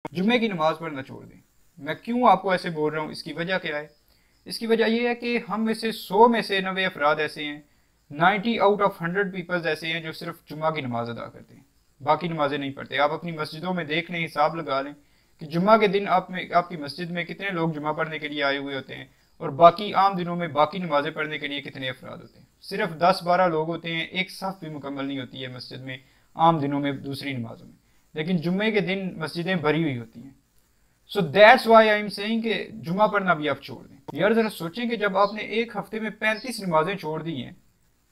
जुम्मे की नमाज पढ़ना छोड़ दें। मैं क्यों आपको ऐसे बोल रहा हूँ, इसकी वजह क्या है? इसकी वजह यह है कि हम में से 100 में से 90 अफराद ऐसे हैं, 90 आउट ऑफ 100 पीपल्स ऐसे हैं जो सिर्फ जुम्मा की नमाज अदा करते हैं, बाकी नमाजें नहीं पढ़ते। आप अपनी मस्जिदों में देख लें, हिसाब लगा लें कि जुम्मा के दिन आपकी मस्जिद में कितने लोग जुम्मा पढ़ने के लिए आए हुए होते हैं, और बाकी आम दिनों में बाकी नमाजें पढ़ने के लिए कितने अफराद होते हैं। सिर्फ 10-12 लोग होते हैं, एक सफ भी मुकम्मल नहीं होती है मस्जिद में आम दिनों में दूसरी नमाजों में, लेकिन जुम्मे के दिन मस्जिदें भरी हुई होती हैं। So that's why I am saying कि जुम्मा पढ़ना भी आप छोड़ दें। यार जरा सोचें कि जब आपने एक हफ्ते में 35 नमाजें छोड़ दी हैं,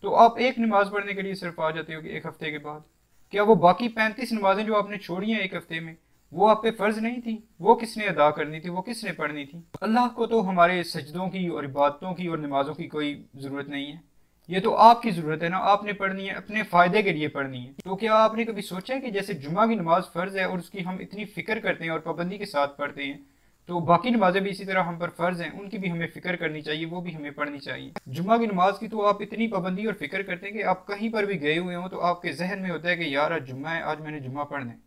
तो आप एक नमाज पढ़ने के लिए सिर्फ आ जाते हो कि एक हफ्ते के बाद। क्या वो बाकी 35 नमाजें जो आपने छोड़ी हैं एक हफ्ते में, वो आप पे फर्ज नहीं थी? वो किसने अदा करनी थी, वो किसने पढ़नी थी? अल्लाह को तो हमारे सजदों की और इबादतों की और नमाजों की कोई ज़रूरत नहीं है, ये तो आपकी ज़रूरत है ना, आपने पढ़नी है, अपने फ़ायदे के लिए पढ़नी है। तो क्या आपने कभी सोचा है कि जैसे जुम्मा की नमाज फ़र्ज़ है और उसकी हम इतनी फ़िक्र करते हैं और पाबंदी के साथ पढ़ते हैं, तो बाकी नमाजें भी इसी तरह हम पर फ़र्ज़ हैं, उनकी भी हमें फ़िक्र करनी चाहिए, वो भी हमें पढ़नी चाहिए। जुम्मा की नमाज की तो आप इतनी पाबंदी और फ़िक्र करते हैं कि आप कहीं पर भी गए हुए हों तो आपके जहन में होता है कि यार आज जुम्मा है, आज मैंने जुम्मा पढ़ना है।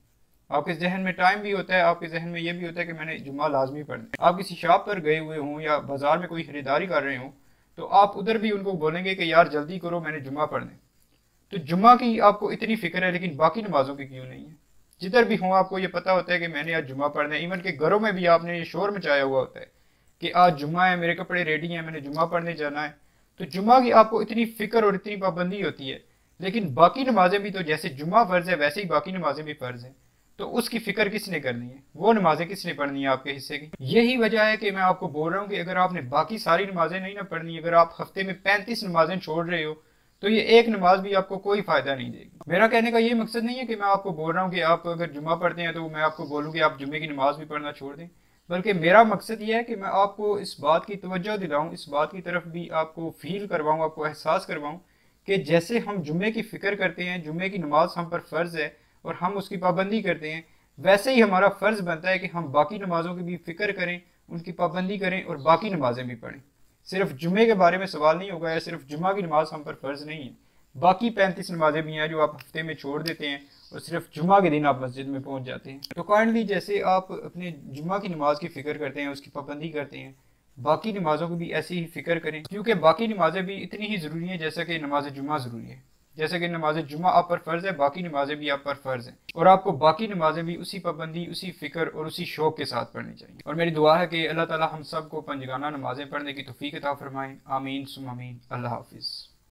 आपके जहन में टाइम भी होता है, आपके जहन में ये भी होता है कि मैंने जुम्मा लाजमी पढ़ना है। आप किसी शॉप पर गए हुए हों या बाजार में कोई खरीदारी कर रहे हों, तो आप उधर भी उनको बोलेंगे कि यार जल्दी करो, मैंने जुम्मा पढ़ना है। तो जुम्मा की आपको इतनी फिक्र है, लेकिन बाकी नमाजों की क्यों नहीं है? जिधर भी हो आपको ये पता होता है कि मैंने आज जुम्मा पढ़ना है। इवन के घरों में भी आपने ये शोर मचाया हुआ होता है कि आज जुम्मा है, मेरे कपड़े रेडी हैं, मैंने जुम्मा पढ़ने जाना है। तो जुम्मा की आपको इतनी फिक्र और इतनी पाबंदी होती है, लेकिन बाकी नमाजें भी तो जैसे जुम्मा फ़र्ज़ है वैसे ही बाकी नमाजें भी फ़र्ज़ हैं। तो उसकी फिक्र किसने करनी है, वो नमाजें किसने पढ़नी है आपके हिस्से की? यही वजह है कि मैं आपको बोल रहा हूँ कि अगर आपने बाकी सारी नमाजें नहीं ना पढ़नी, अगर आप हफ्ते में 35 नमाजें छोड़ रहे हो, तो ये एक नमाज भी आपको कोई फायदा नहीं देगी। मेरा कहने का ये मकसद नहीं है कि मैं आपको बोल रहा हूँ कि आप अगर जुम्मा पढ़ते हैं तो मैं आपको बोलूँ कि आप जुम्मे की नमाज भी पढ़ना छोड़ दें, बल्कि मेरा मकसद ये है कि मैं आपको इस बात की तवज्जो दिलाऊँ, इस बात की तरफ भी आपको फील करवाऊँ, आपको एहसास करवाऊँ कि जैसे हम जुम्मे की फ़िक्र करते हैं, जुम्मे की नमाज हम पर फ़र्ज़ है और हम उसकी पाबंदी करते हैं, वैसे ही हमारा फ़र्ज़ बनता है कि हम बाकी नमाज़ों की भी फ़िक्र करें, उनकी पाबंदी करें और बाकी नमाजें भी पढ़ें। सिर्फ जुम्मे के बारे में सवाल नहीं होगा, या सिर्फ जुम्मा की नमाज हम पर फ़र्ज़ नहीं है, बाकी 35 नमाजें भी हैं जो आप हफ्ते में छोड़ देते हैं और सिर्फ जुम्मा के दिन आप मस्जिद में पहुंच जाते हैं। तो काइंडली जैसे आप अपने जुम्मा की नमाज की फ़िक्र करते हैं, उसकी पाबंदी करते हैं, बाकी नमाजों की भी ऐसी ही फ़िक्र करें, क्योंकि बाकी नमाजें भी इतनी ही ज़रूरी हैं जैसा कि नमाज जुम्मा ज़रूरी है। जैसे कि नमाज जुम्मा आप पर फ़र्ज़ है, बाकी नमाजें भी आप पर फ़र्ज़ हैं, और आपको बाकी नमाजें भी उसी पाबंदी, उसी फ़िक्र और उसी शौक़ के साथ पढ़नी चाहिए। और मेरी दुआ है कि अल्लाह ताला हम सब को पंजगाना नमाजें पढ़ने की तौफ़ीक अता फ़रमाए। आमीन सुम आमीन। अल्लाह हाफ़िज़।